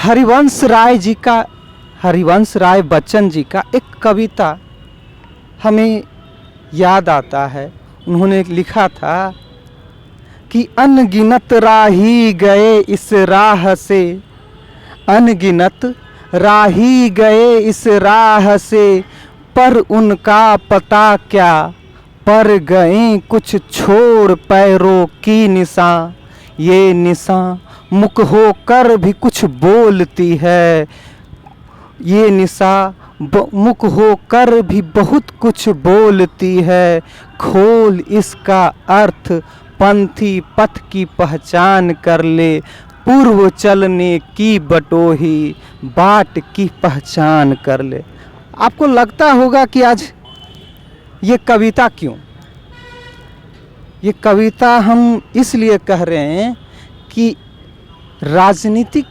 हरिवंश राय बच्चन जी का एक कविता हमें याद आता है। उन्होंने लिखा था कि अनगिनत राही गए इस राह से, अनगिनत राही गए इस राह से, पर उनका पता क्या, पर गए कुछ छोड़ पैरों की निशान। ये निशान मुख होकर भी कुछ बोलती है, ये निशान मुख होकर भी बहुत कुछ बोलती है। खोल इसका अर्थ पंथी पथ की पहचान कर ले, पूर्व चलने की बटोही बाट की पहचान कर ले। आपको लगता होगा कि आज ये कविता क्यों? ये कविता हम इसलिए कह रहे हैं कि राजनीति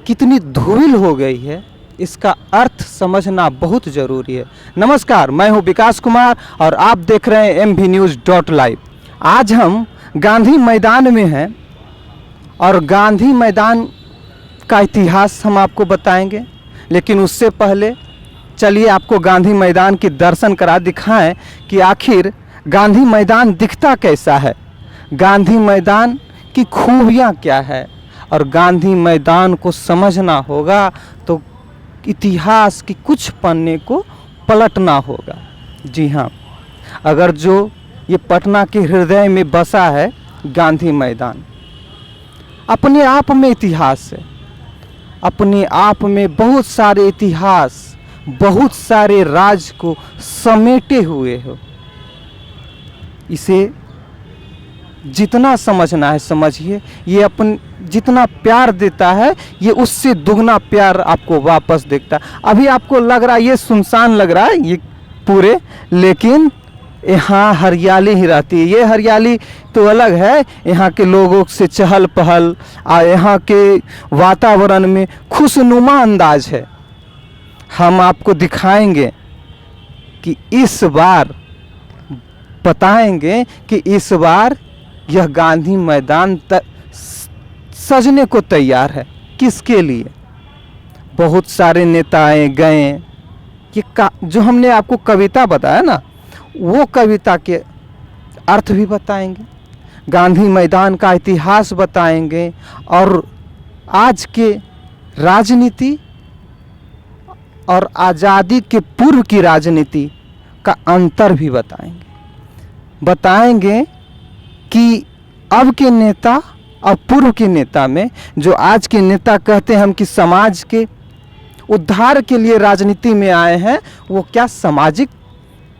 कितनी धूमिल हो गई है, इसका अर्थ समझना बहुत ज़रूरी है। नमस्कार, मैं हूं विकास कुमार और आप देख रहे हैं MVNews.live। आज हम गांधी मैदान में हैं और गांधी मैदान का इतिहास हम आपको बताएंगे, लेकिन उससे पहले चलिए आपको गांधी मैदान के दर्शन करा दिखाएं कि आखिर गांधी मैदान दिखता कैसा है, गांधी मैदान की खूबियाँ क्या है। और गांधी मैदान को समझना होगा तो इतिहास की कुछ पन्ने को पलटना होगा। जी हाँ, अगर जो ये पटना के हृदय में बसा है गांधी मैदान, अपने आप में इतिहास है, अपने आप में बहुत सारे इतिहास, बहुत सारे राज को समेटे हुए हो। इसे जितना समझना है समझिए। ये अपन जितना प्यार देता है ये उससे दुगना प्यार आपको वापस देता है। अभी आपको लग रहा है ये सुनसान लग रहा है ये पूरे, लेकिन यहाँ हरियाली ही रहती है। ये हरियाली तो अलग है, यहाँ के लोगों से चहल पहल और यहाँ के वातावरण में खुशनुमा अंदाज है। हम आपको दिखाएंगे कि इस बार, बताएंगे कि इस बार यह गांधी मैदान सजने को तैयार है। किसके लिए? बहुत सारे नेता आए गए। ये जो हमने आपको कविता बताया ना, वो कविता के अर्थ भी बताएंगे, गांधी मैदान का इतिहास बताएंगे और आज के राजनीति और आज़ादी के पूर्व की राजनीति का अंतर भी बताएंगे कि अब के नेता और पूर्व के नेता में, जो आज के नेता कहते हैं हम कि समाज के उद्धार के लिए राजनीति में आए हैं, वो क्या सामाजिक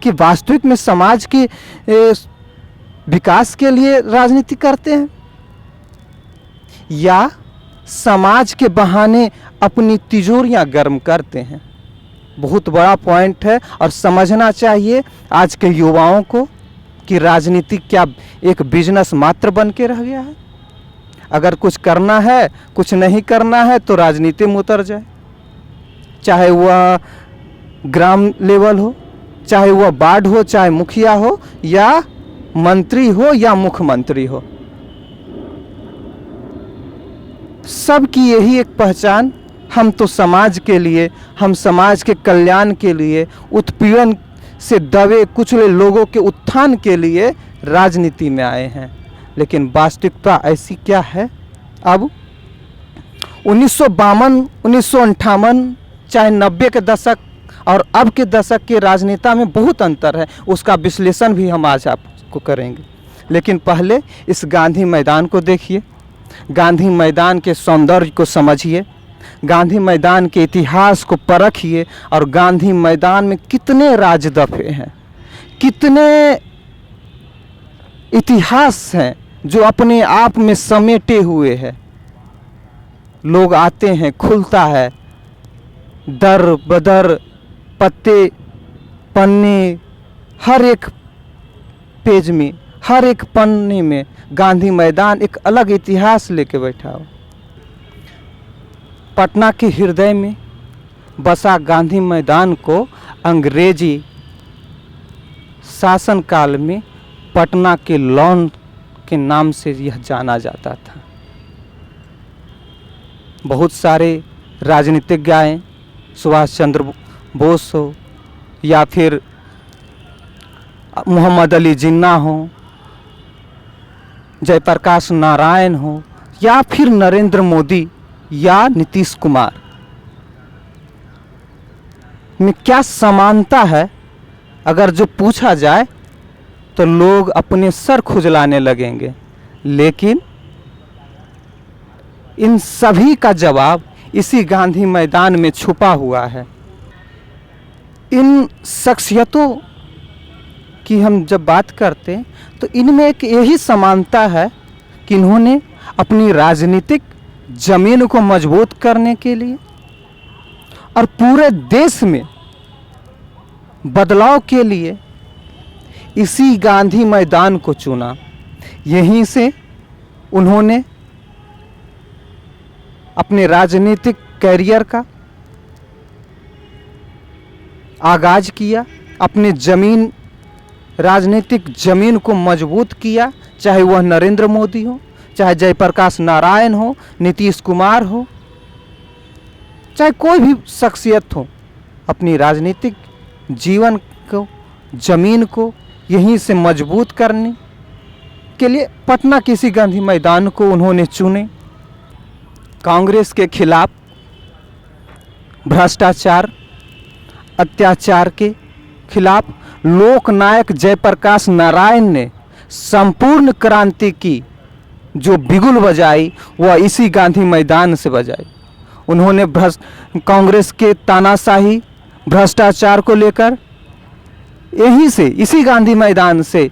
कि वास्तविक में समाज के विकास के लिए राजनीति करते हैं, या समाज के बहाने अपनी तिजोरियां गर्म करते हैं? बहुत बड़ा पॉइंट है और समझना चाहिए आज के युवाओं को कि राजनीति क्या एक बिजनेस मात्र बन के रह गया है। अगर कुछ करना है, कुछ नहीं करना है तो राजनीति में उतर जाए, चाहे वह ग्राम लेवल हो, चाहे वह वार्ड हो, चाहे मुखिया हो या मंत्री हो या मुख्यमंत्री हो। सबकी यही एक पहचान, हम तो समाज के लिए, हम समाज के कल्याण के लिए, उत्पीड़न से दबे कुचले लोगों के उत्थान के लिए राजनीति में आए हैं। लेकिन वास्तविकता ऐसी क्या है? अब 1952, 1958, चाहे 90 के दशक और अब के दशक के राजनेता में बहुत अंतर है। उसका विश्लेषण भी हम आज आपको करेंगे। लेकिन पहले इस गांधी मैदान को देखिए, गांधी मैदान के सौंदर्य को समझिए, गांधी मैदान के इतिहास को परखिए और गांधी मैदान में कितने राज दफे हैं, कितने इतिहास हैं जो अपने आप में समेटे हुए हैं। लोग आते हैं, खुलता है दर बदर, पत्ते पन्ने, हर एक पेज में, हर एक पन्ने में गांधी मैदान एक अलग इतिहास लेके बैठा हो। पटना के हृदय में बसा गांधी मैदान को अंग्रेजी शासनकाल में पटना के लॉन के नाम से यह जाना जाता था। बहुत सारे राजनीतिज्ञ आए, सुभाष चंद्र बोस हो या फिर मोहम्मद अली जिन्ना हो, जयप्रकाश नारायण हो या फिर नरेंद्र मोदी या नीतीश कुमार में क्या समानता है अगर जो पूछा जाए तो लोग अपने सर खुजलाने लगेंगे। लेकिन इन सभी का जवाब इसी गांधी मैदान में छुपा हुआ है। इन शख्सियतों की हम जब बात करते हैं तो इनमें एक यही समानता है कि इन्होंने अपनी राजनीतिक जमीन को मजबूत करने के लिए और पूरे देश में बदलाव के लिए इसी गांधी मैदान को चुना। यहीं से उन्होंने अपने राजनीतिक कैरियर का आगाज किया, अपने राजनीतिक जमीन को मजबूत किया, चाहे वह नरेंद्र मोदी हो, चाहे जयप्रकाश नारायण हो, नीतीश कुमार हो, चाहे कोई भी शख्सियत हो, अपनी राजनीतिक जीवन को, जमीन को यहीं से मजबूत करने के लिए पटना के इसी गांधी मैदान को उन्होंने चुने। कांग्रेस के खिलाफ भ्रष्टाचार, अत्याचार के खिलाफ लोकनायक जयप्रकाश नारायण ने संपूर्ण क्रांति की जो बिगुल बजाई वह इसी गांधी मैदान से बजाई। उन्होंने कांग्रेस के तानाशाही भ्रष्टाचार को लेकर यहीं से इसी गांधी मैदान से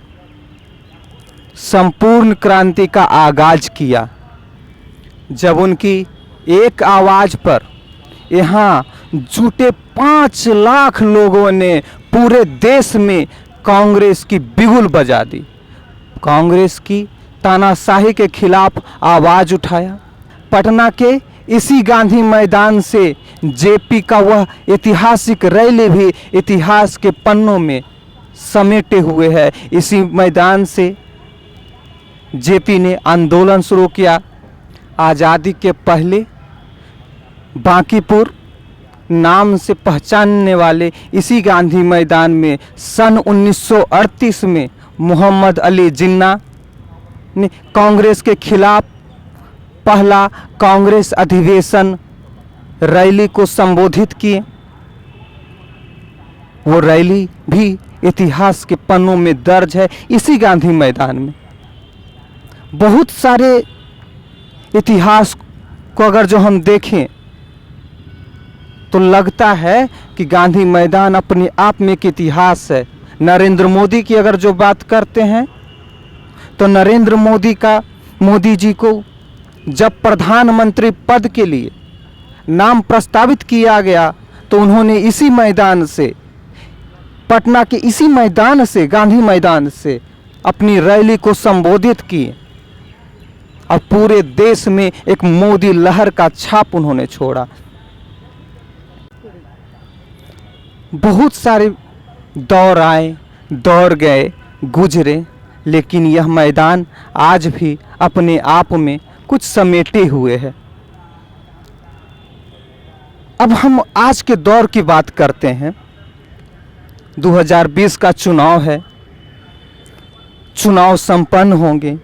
संपूर्ण क्रांति का आगाज किया। जब उनकी एक आवाज पर यहाँ जुटे 5 लाख लोगों ने पूरे देश में कांग्रेस की बिगुल बजा दी, कांग्रेस की तानाशाही के खिलाफ आवाज उठाया। पटना के इसी गांधी मैदान से जेपी का वह ऐतिहासिक रैली भी इतिहास के पन्नों में समेटे हुए है। इसी मैदान से जेपी ने आंदोलन शुरू किया। आज़ादी के पहले बांकीपुर नाम से पहचानने वाले इसी गांधी मैदान में सन 1938 में मोहम्मद अली जिन्ना ने कांग्रेस के खिलाफ पहला कांग्रेस अधिवेशन रैली को संबोधित किए। वो रैली भी इतिहास के पन्नों में दर्ज है इसी गांधी मैदान में। बहुत सारे इतिहास को अगर जो हम देखें तो लगता है कि गांधी मैदान अपने आप में एक इतिहास है। नरेंद्र मोदी की अगर जो बात करते हैं तो नरेंद्र मोदी जी को जब प्रधानमंत्री पद के लिए नाम प्रस्तावित किया गया तो उन्होंने इसी मैदान से, पटना के इसी मैदान से, गांधी मैदान से अपनी रैली को संबोधित किए और पूरे देश में एक मोदी लहर का छाप उन्होंने छोड़ा। बहुत सारे दौर आए, दौर गए, गुजरे, लेकिन यह मैदान आज भी अपने आप में कुछ समेटे हुए है। अब हम आज के दौर की बात करते हैं। 2020 का चुनाव है, चुनाव संपन्न होंगे।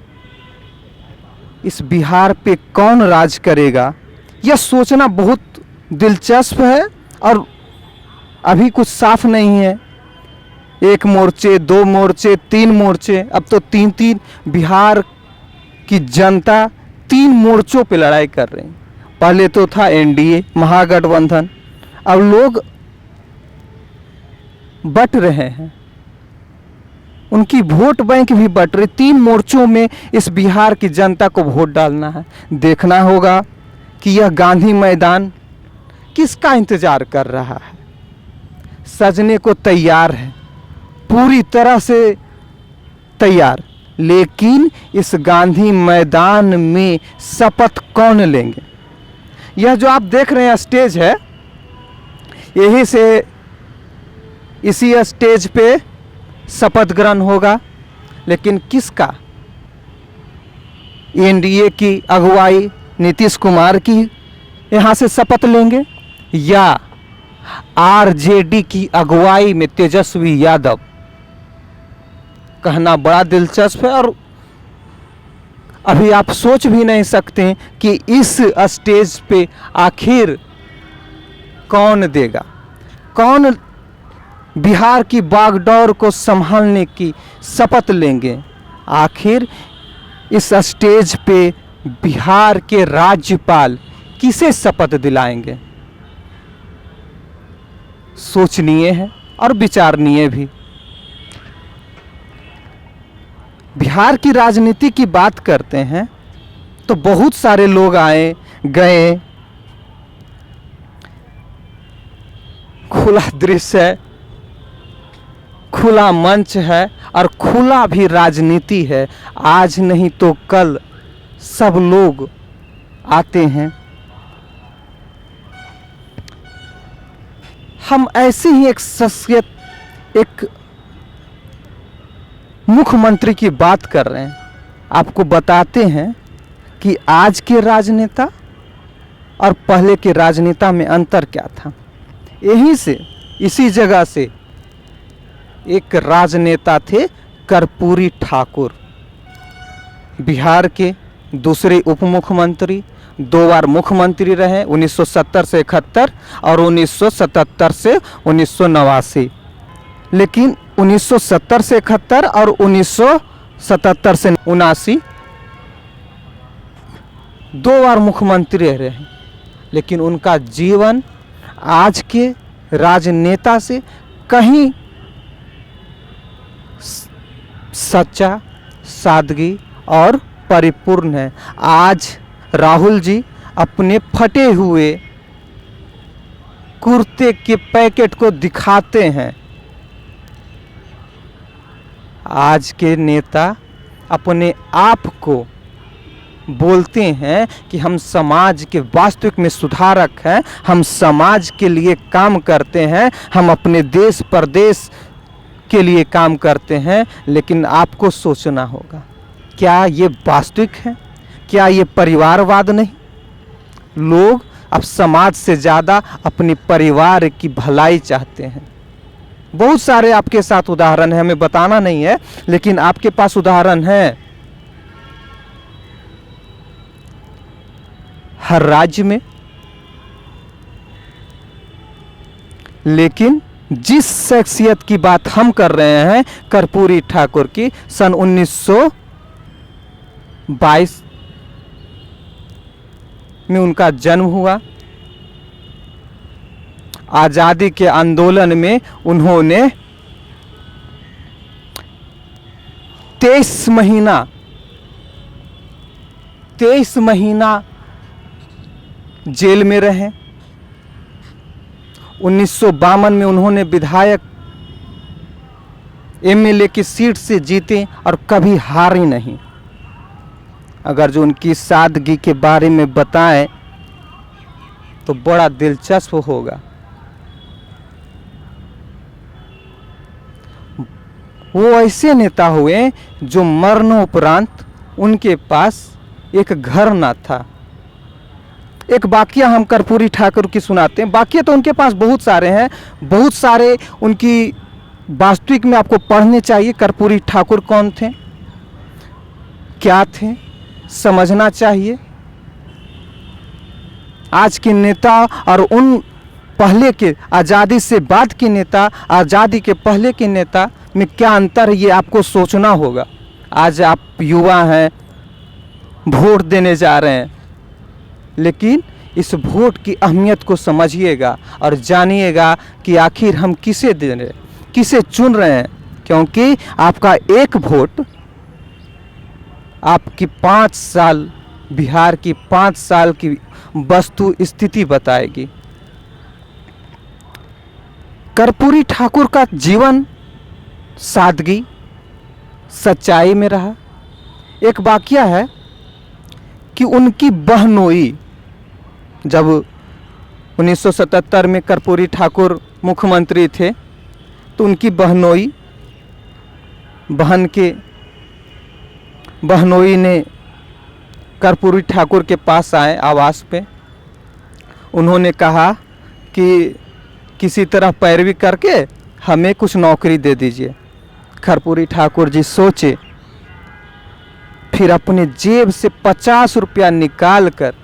इस बिहार पे कौन राज करेगा यह सोचना बहुत दिलचस्प है और अभी कुछ साफ नहीं है। 1 मोर्चे, 2 मोर्चे, 3 मोर्चे, अब तो 3 बिहार की जनता 3 मोर्चों पे लड़ाई कर रही है। पहले तो था एनडीए महागठबंधन, अब लोग बट रहे हैं, उनकी वोट बैंक भी बट रही। 3 मोर्चों में इस बिहार की जनता को वोट डालना है। देखना होगा कि यह गांधी मैदान किसका इंतजार कर रहा है। सजने को तैयार है, पूरी तरह से तैयार, लेकिन इस गांधी मैदान में शपथ कौन लेंगे। यह जो आप देख रहे हैं स्टेज है, यही से इसी स्टेज पे शपथ ग्रहण होगा। लेकिन किसका? एनडीए की अगुवाई नीतीश कुमार की यहाँ से शपथ लेंगे या आरजेडी की अगुवाई में तेजस्वी यादव? कहना बड़ा दिलचस्प है और अभी आप सोच भी नहीं सकते कि इस स्टेज पे आखिर कौन देगा, कौन बिहार की बागडोर को संभालने की शपथ लेंगे। आखिर इस स्टेज पे बिहार के राज्यपाल किसे शपथ दिलाएंगे? सोचनीय है और विचारणीय भी। बिहार की राजनीति की बात करते हैं तो बहुत सारे लोग आए गए, खुला दृश्य है, खुला मंच है और खुला भी राजनीति है। आज नहीं तो कल सब लोग आते हैं। हम ऐसी ही एक शख्सियत, एक मुख्यमंत्री की बात कर रहे हैं। आपको बताते हैं कि आज के राजनेता और पहले के राजनेता में अंतर क्या था। यहीं से, इसी जगह से एक राजनेता थे कर्पूरी ठाकुर, बिहार के दूसरे उप मुख्यमंत्री, 2 बार मुख्यमंत्री रहे, 1970 से 71 और 1977 से 1989। लेकिन 1970 से 71 और 1977 से 79 2 बार मुख्यमंत्री रहे, लेकिन उनका जीवन आज के राजनेता से कहीं सच्चा, सादगी और परिपूर्ण है। आज राहुल जी अपने फटे हुए कुर्ते के पैकेट को दिखाते हैं। आज के नेता अपने आप को बोलते हैं कि हम समाज के वास्तविक में सुधारक हैं, हम समाज के लिए काम करते हैं, हम अपने देश प्रदेश के लिए काम करते हैं। लेकिन आपको सोचना होगा, क्या ये वास्तविक है? क्या ये परिवारवाद नहीं? लोग अब समाज से ज़्यादा अपने परिवार की भलाई चाहते हैं। बहुत सारे आपके साथ उदाहरण है, हमें बताना नहीं है, लेकिन आपके पास उदाहरण है। हर राज्य में, लेकिन जिस शख्सियत की बात हम कर रहे हैं, कर्पूरी ठाकुर की, सन 1922 में उनका जन्म हुआ। आज़ादी के आंदोलन में उन्होंने 23 महीना जेल में रहे। 1952 में उन्होंने विधायक एमएलए की सीट से जीते और कभी हारी नहीं। अगर जो उनकी सादगी के बारे में बताएं तो बड़ा दिलचस्प होगा। वो ऐसे नेता हुए जो मरणोपरांत उनके पास एक घर ना था। एक वाकया हम कर्पूरी ठाकुर की सुनाते हैं। वाकया तो उनके पास बहुत सारे हैं, बहुत सारे उनकी वास्तविक में आपको पढ़ने चाहिए। कर्पूरी ठाकुर कौन थे, क्या थे, समझना चाहिए। आज के नेता और उन पहले के, आज़ादी से बाद के नेता, आज़ादी के पहले के नेता में क्या अंतर है, ये आपको सोचना होगा। आज आप युवा हैं, वोट देने जा रहे हैं, लेकिन इस वोट की अहमियत को समझिएगा और जानिएगा कि आखिर हम किसे दे रहे, किसे चुन रहे हैं। क्योंकि आपका एक वोट आपकी 5 साल, बिहार की 5 साल की वस्तु स्थिति बताएगी। कर्पूरी ठाकुर का जीवन सादगी, सच्चाई में रहा। एक वाकया है कि उनकी बहनोई, जब 1977 में कर्पूरी ठाकुर मुख्यमंत्री थे तो उनकी बहनोई ने कर्पूरी ठाकुर के पास आए आवास पे उन्होंने कहा कि किसी तरह पैरवी करके हमें कुछ नौकरी दे दीजिए। कर्पूरी ठाकुर जी सोचे, फिर अपने जेब से 50 रुपया निकाल कर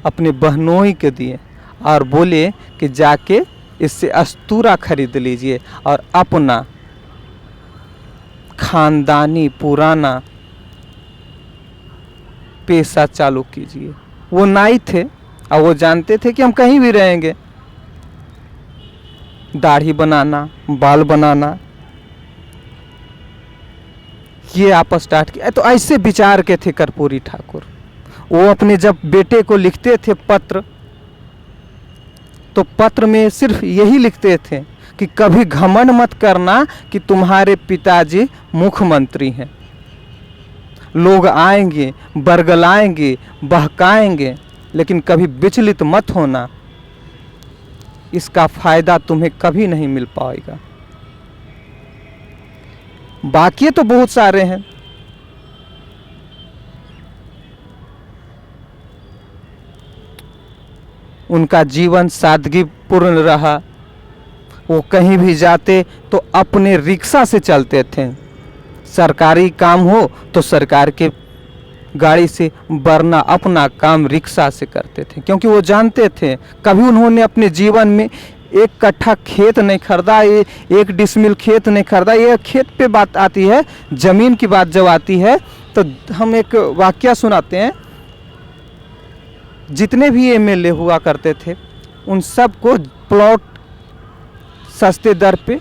अपने बहनोई के दिए और बोले कि जाके इससे अस्तूरा खरीद लीजिए और अपना खानदानी पुराना पेशा चालू कीजिए। वो नाई थे और वो जानते थे कि हम कहीं भी रहेंगे, दाढ़ी बनाना, बाल बनाना, ये आप स्टार्ट किया। तो ऐसे विचार के थे कर्पूरी ठाकुर। वो अपने जब बेटे को लिखते थे पत्र, तो पत्र में सिर्फ यही लिखते थे कि कभी घमंड मत करना कि तुम्हारे पिताजी मुख्यमंत्री हैं। लोग आएंगे, बरगलाएंगे, बहकाएंगे, लेकिन कभी विचलित मत होना, इसका फायदा तुम्हें कभी नहीं मिल पाएगा। बाकी तो बहुत सारे हैं। उनका जीवन सादगीपूर्ण रहा। वो कहीं भी जाते तो अपने रिक्शा से चलते थे। सरकारी काम हो तो सरकार के गाड़ी से, वरना अपना काम रिक्शा से करते थे, क्योंकि वो जानते थे कभी उन्होंने अपने जीवन में 1 कट्ठा खेत नहीं खरीदा, 1 डिसमिल खेत नहीं खरीदा। ये खेत पे बात आती है, ज़मीन की बात जब आती है तो हम एक वाकया सुनाते हैं। जितने भी एमएलए हुआ करते थे उन सब को प्लॉट सस्ते दर पे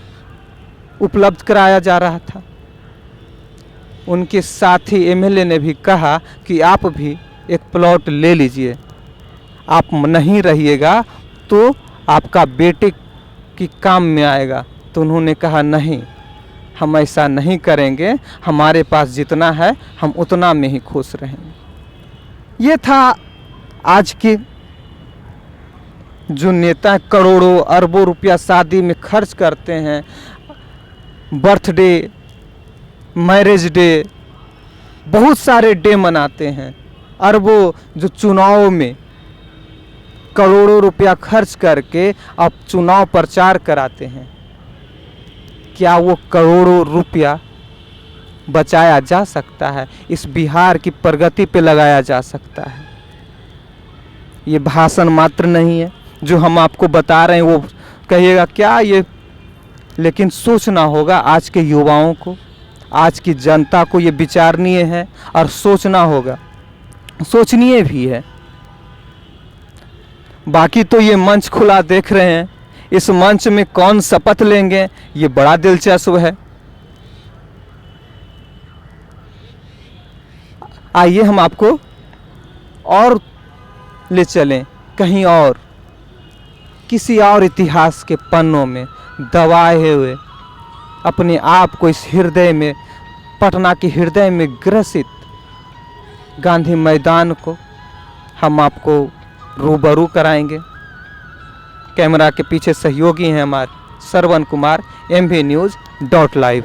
उपलब्ध कराया जा रहा था। उनके साथी एमएलए ने भी कहा कि आप भी एक प्लॉट ले लीजिए, आप नहीं रहिएगा तो आपका बेटे की काम में आएगा। तो उन्होंने कहा नहीं, हम ऐसा नहीं करेंगे, हमारे पास जितना है हम उतना में ही खुश रहेंगे। ये था आज के जो नेता करोड़ों अरबों रुपया शादी में खर्च करते हैं, बर्थडे, मैरिज डे, बहुत सारे डे मनाते हैं, अरबों जो चुनाव में करोड़ों रुपया खर्च करके अब चुनाव प्रचार कराते हैं। क्या वो करोड़ों रुपया बचाया जा सकता है? इस बिहार की प्रगति पे लगाया जा सकता है। ये भाषण मात्र नहीं है जो हम आपको बता रहे हैं, वो कहिएगा क्या ये, लेकिन सोचना होगा आज के युवाओं को, आज की जनता को ये विचारणीय है और सोचना होगा, सोचनीय भी है। बाकी तो ये मंच खुला देख रहे हैं, इस मंच में कौन शपथ लेंगे ये बड़ा दिलचस्प है। आइए हम आपको और ले चलें कहीं और, किसी और इतिहास के पन्नों में दबाए हुए अपने आप को इस हृदय में, पटना के हृदय में ग्रसित गांधी मैदान को हम आपको रूबरू कराएंगे। कैमरा के पीछे सहयोगी हैं हमारे श्रवण कुमार, MV News.live।